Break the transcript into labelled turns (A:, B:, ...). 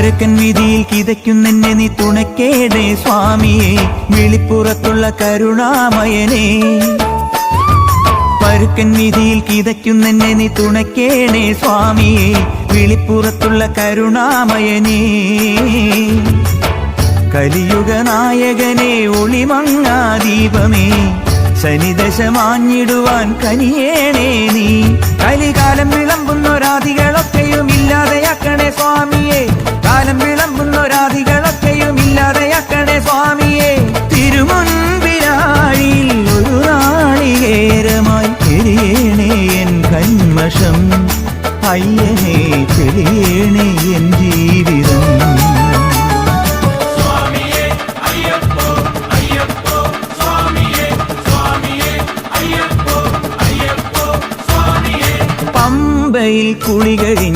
A: പരുക്കൻ വിധിയിൽ കിതയ്ക്കുന്നെന്നെ നീ തുണക്കേടേ സ്വാമിയെ, വിളിപ്പുറത്തുള്ള കരുണാമയനേ. പരുക്കൻ വിധിയിൽ കിതയ്ക്കുന്നെന്നെ നീ തുണക്കേടേ സ്വാമിയെ, വിളിപ്പുറത്തുള്ള കരുണാമയനേ. കലിയുഗ നായകനെ ഒളിമങ്ങാ ദീപമേ, ശനിദശ മാഞ്ഞിടുവാൻ കനിയേണേ നീ. കലികാലം വിളമ്പുന്നൊരാധികളൊക്കെയും ഇല്ലാതെയാക്കണേ സ്വാമിയെ, കാലം വിളമ്പുന്നൊരാധികളൊക്കെയും ഇല്ലാതെയാക്കണേ സ്വാമിയെ. തിരുമുൻപിലാഴിയിൽ ഒരു നാളികേരമായി എരിയേണേ എൻ കന്മഷം, അയ്യനെ തെളിയേണേ എൻ ജീവിതം. പമ്പയിൽ കുളി കഴിഞ്ഞ്